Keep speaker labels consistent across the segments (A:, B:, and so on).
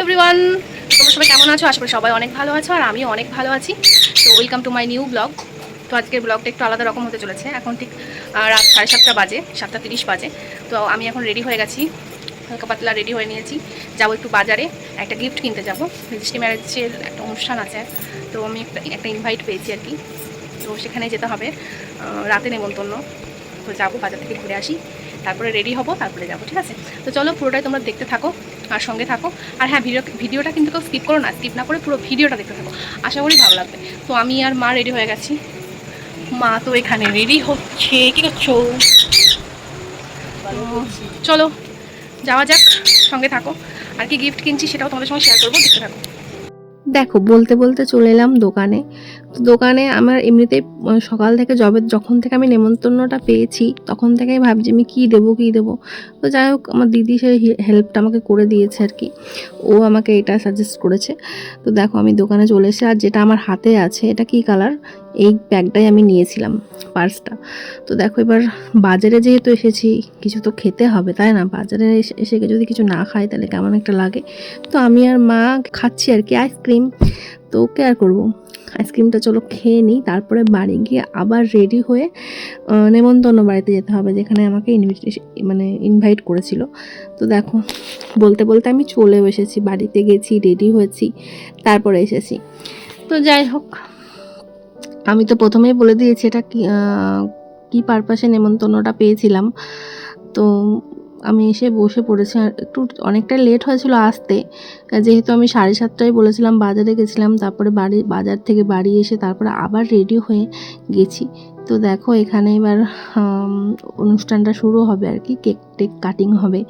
A: Everyone, তোমরা সবাই কেমন আছো? আশা করি সবাই অনেক ভালো আছো আর আমিও অনেক ভালো আছি। তো welcome to my new blog. তো আজকের ব্লগটা একটু আলাদা রকম হতে চলেছে। এখন ঠিক রাত 7:30 বাজে, 7:30 বাজে। তো আমি এখন রেডি হয়ে গেছি, হালকা পাতলা রেডি হয়ে নিয়েছি। যাবো একটু বাজারে, একটা গিফট কিনতে যাবো। রেজিস্ট্রি ম্যারেজের একটা অনুষ্ঠান আছে, তো আমি একটা ইনভাইট পেয়েছি আর কি। তো সেখানে যেতে হবে, রাতে নেমন্তন্ন। তো যাবো, বাজার থেকে ঘুরে আসি, তারপরে রেডি হব, তারপরে যাবো। ঠিক আছে, তো চলো পুরোটাই তোমরা দেখতে থাকো আর সঙ্গে থাকো। আর হ্যাঁ, ভিডিওটা কিন্তু কেউ স্কিপ করো না, স্কিপ না করে পুরো ভিডিওটা দেখতে থাকো, আশা করি ভালো লাগবে। তো আমি আর মা রেডি হয়ে গেছি। মা তো এখানে রেডি হচ্ছে, কী করছো? চলো যাওয়া যাক, সঙ্গে থাকো। আর কি গিফট কিনছি সেটাও তোমাদের সঙ্গে শেয়ার করবো, দেখতে থাকো।
B: দেখো, বলতে বলতে চলে এলাম দোকানে। তো দোকানে আমার এমনিতেই সকাল থেকে যখন থেকে আমি নেমন্তন্নটা পেয়েছি তখন থেকেই ভাবছি আমি কী দেবো। তো যাই হোক, আমার দিদি সেই হেল্পটা আমাকে করে দিয়েছে আর কি। ও আমাকে এটা সাজেস্ট করেছে। তো দেখো, আমি দোকানে চলে এসে, আর যেটা আমার হাতে আছে এটা কি কালার, এই ব্যাগটাই আমি নিয়েছিলাম, পার্সটা। তো দেখো, এবার বাজারে যেহেতু এসেছি, কিছু তো খেতে হবে তাই না? বাজারে এসে যদি কিছু না খাই তাহলে কেমন একটা লাগে। তো আমি আর মা খাচ্ছি আর কি আইসক্রিম। তো ওকে আর করবো, আইসক্রিমটা চলো খেয়ে নিই, তারপরে বাড়ি গিয়ে আবার রেডি হয়ে নেমন্তন্ন বাড়িতে যেতে হবে, যেখানে আমাকে ইনভাইট করেছিল। তো দেখো, বলতে বলতে আমি চলেও এসেছি, বাড়িতে গেছি, রেডি হয়েছি, তারপরে এসেছি। তো যাই হোক, আমি তো প্রথমেই বলে দিয়েছি এটা কি পারপাসে নেমন্তন্নটা পেয়েছিলাম। তো আমি এসে বসে পড়েছি, আর একটু অনেকটা লেট হয়েছিল আসতে, যেহেতু আমি 7:30টায় বলেছিলাম বাজারে গেছিলাম, তারপরে বাজার থেকে বাড়ি এসে তারপরে আবার রেডি হয়ে গেছি। তো দেখো, এখানে এবার অনুষ্ঠানটা শুরু হবে আর কি, কেক কাটিং হবে,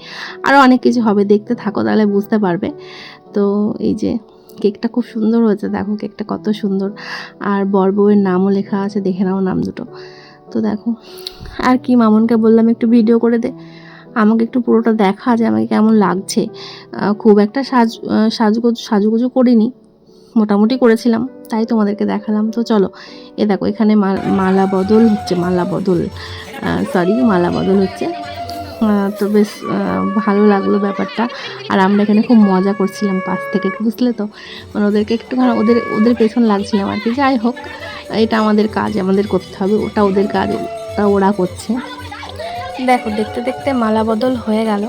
B: আরও অনেক কিছু হবে, দেখতে থাকো তাহলে বুঝতে পারবে। তো এই যে কেকটা খুব সুন্দর হয়েছে, দেখো কেকটা কত সুন্দর, আর বর বউয়ের নামও লেখা আছে, দেখে নাও নাম দুটো। তো দেখো, আর কি, মামুনকে বললাম একটু ভিডিও করে দে, আমাকে একটু পুরোটা দেখা যে আমাকে কেমন লাগছে। খুব একটা সাজুগুজু করিনি, মোটামুটি করেছিলাম, তাই তোমাদেরকে দেখালাম। তো চলো, এ দেখো, এখানে মালা বদল হচ্ছে। তো বেশ ভালো লাগলো ব্যাপারটা। আর আমরা এখানে খুব মজা করছিলাম পাশ থেকে, বুঝলে তো, মানে ওদেরকে একটুখানি ওদের পেছন লাগছিলাম আর কি। যাই হোক, এটা আমাদের কাজ, আমাদের করতে হবে, ওটা ওদের কাজ, ওটা ওরা করছে। দেখো, দেখতে দেখতে মালা বদল হয়ে গেল।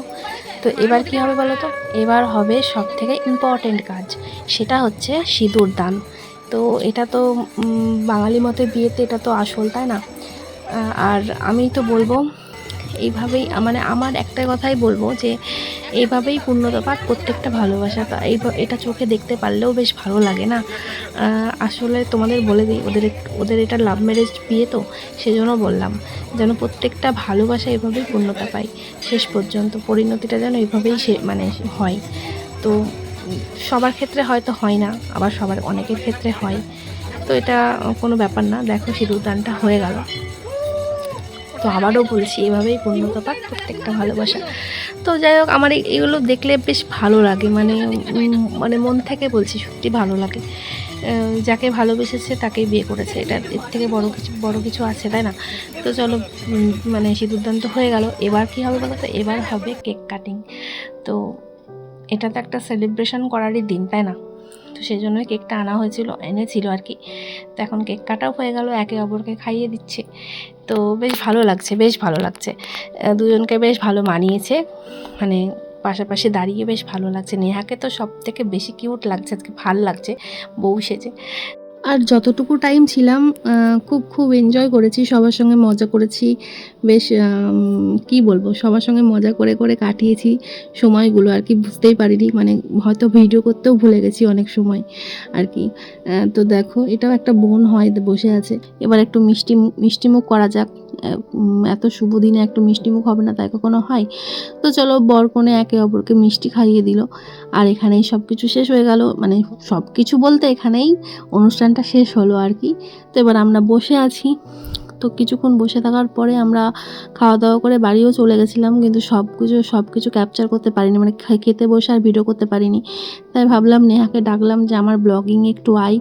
B: তো এবার কি হবে বলো তো? এবার হবে সব থেকে ইম্পর্টেন্ট কাজ, সেটা হচ্ছে সিঁদুর দান। তো এটা তো বাঙালি মতে বিয়েতে এটা তো আসল, তাই না? আর আমি তো বলবো এইভাবেই, মানে আমার একটা কথাই বলবো যে এইভাবেই পূর্ণতা পাক প্রত্যেকটা ভালোবাসা। এটা চোখে দেখতে পারলেও বেশ ভালো লাগে না? আসলে তোমাদের বলে দিই, ওদের এটা লাভ ম্যারেজ বিয়ে, তো সেজন্য বললাম যেন প্রত্যেকটা ভালোবাসা এভাবেই পূর্ণতা পায়, শেষ পর্যন্ত পরিণতিটা যেন এইভাবেই হয়। তো সবার ক্ষেত্রে হয়তো হয় না, আবার অনেকের ক্ষেত্রে হয়। তো এটা কোনো ব্যাপার না। দেখো, সিঁদুরদানটা হয়ে গেল। তো আবারও বলছি, এভাবেই পূর্ণতা পাক প্রত্যেকটা ভালোবাসা। তো যাই হোক, আমার এগুলো দেখলে বেশ ভালো লাগে, মানে মন থেকে বলছি, সত্যি ভালো লাগে। যাকে ভালোবেসেছে তাকেই বিয়ে করেছে, এর থেকে বড় কিছু আছে, তাই না? তো চলো, মানে সিঁদুরদান তো হয়ে গেল, এবার কি হবে বলো তো? এবার হবে কেক কাটিং। তো এটা তো একটা সেলিব্রেশন করারই দিন, তাই না? তো সেই জন্যই কেকটা এনেছিল আর কি। তো এখন কেক কাটাও হয়ে গেল, একে অপরকে খাইয়ে দিচ্ছে। তো বেশ ভালো লাগছে, দুজনকে বেশ ভালো মানিয়েছে, মানে পাশাপাশি দাঁড়িয়ে বেশ ভালো লাগছে। নেহাকে তো সব থেকে বেশি কিউট লাগছে, আজকে ভালো লাগছে বউ সেজে। আর যতটুকু টাইম ছিলাম খুব এনজয় করেছি, সবার সঙ্গে মজা করেছি, বেশ কি বলবো, সবার সঙ্গে মজা করে কাটিয়েছি সময়গুলো আর কি, বুঝতেই পারিনি, মানে হয়তো ভিডিও করতেও ভুলে গেছি অনেক সময় আর কি। তো দেখো, এটাও একটা বোন হয়, বসে আছে। এবার একটু মিষ্টিমুখ করা যাক, এত শুভ দিনে একটু মিষ্টিমুখ হবে না, তাই কখনো হয়? তো চলো, বর কনে একে অপরকে মিষ্টি খাইয়ে দিল, আর এখানেই সব কিছু শেষ হয়ে গেল, মানে সব কিছু বলতে এখানেই অনুষ্ঠানটা শেষ হলো আর কি। তো এবার আমরা বসে আছি। তো কিছুক্ষণ বসে থাকার পরে আমরা খাওয়া দাওয়া করে বাড়িও চলে গেছিলাম, কিন্তু সব কিছু ক্যাপচার করতে পারিনি, মানে খেতে বসে আর ভিডিও করতে পারিনি। তাই ভাবলাম নেহাকে ডাকলাম যে আমার ব্লগিংয়ে একটু আই,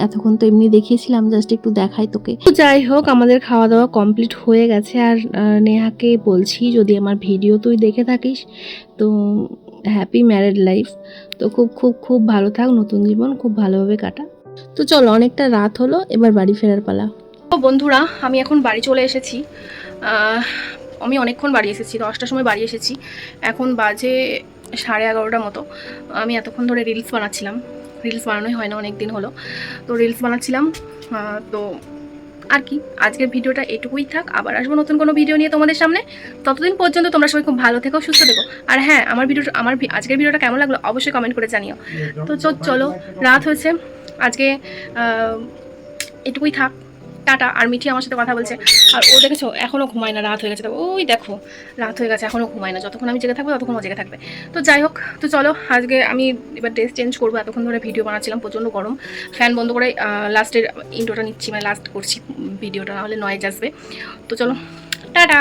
B: এতক্ষণ তো এমনি দেখিয়েছিলাম, জাস্ট একটু দেখাই তোকে। তো যাই হোক, আমাদের খাওয়া দাওয়া কমপ্লিট হয়ে গেছে, আর নেহাকে বলছি যদি আমার ভিডিও তুই দেখে থাকিস তো হ্যাপি ম্যারেড লাইফ। তো খুব খুব খুব ভালো থাক, নতুন জীবন খুব ভালোভাবে কাটা। তো চলো, অনেকটা রাত হলো, এবার বাড়ি ফেরার পালা।
A: তো বন্ধুরা, আমি এখন বাড়ি চলে এসেছি। আমি অনেকক্ষণ বাড়ি এসেছি, 10টার সময় বাড়ি এসেছি। এখন বাজে 11:30 মতো। আমি এতক্ষণ ধরে রিলস বানাচ্ছিলাম, রিলস বানানোই হয় না অনেক দিন হলো, তো রিলস বানাচ্ছিলাম। তো আর কি, আজকের ভিডিওটা এটুকুই থাক, আবার আসবো নতুন কোনো ভিডিও নিয়ে তোমাদের সামনে। ততদিন পর্যন্ত তোমরা সবাই খুব ভালো থেকো, সুস্থ থেকো। আর হ্যাঁ, আজকের ভিডিওটা কেমন লাগলো অবশ্যই কমেন্ট করে জানিও। তো চলো, রাত হয়েছে আজকে, এটুকুই থাক, টাটা। আর মিঠি আমার সাথে কথা বলছে, আর ও দেখেছো এখনও ঘুমায় না, রাত হয়ে গেছে। ওই দেখো রাত হয়ে গেছে, এখনও ঘুমায় না। যতক্ষণ আমি জেগে থাকবো ততক্ষণ ও জেগে থাকবে। তো যাই হোক, তো চলো আজকে আমি এবার ড্রেস চেঞ্জ করবো। এতক্ষণ ধরে ভিডিও বানাচ্ছিলাম, প্রচণ্ড গরম, ফ্যান বন্ধ করে লাস্টের ইন্ট্রোটা নিচ্ছি, মানে লাস্ট করছি ভিডিওটা, নাহলে নয়েজ আসবে। তো চলো, টাটা।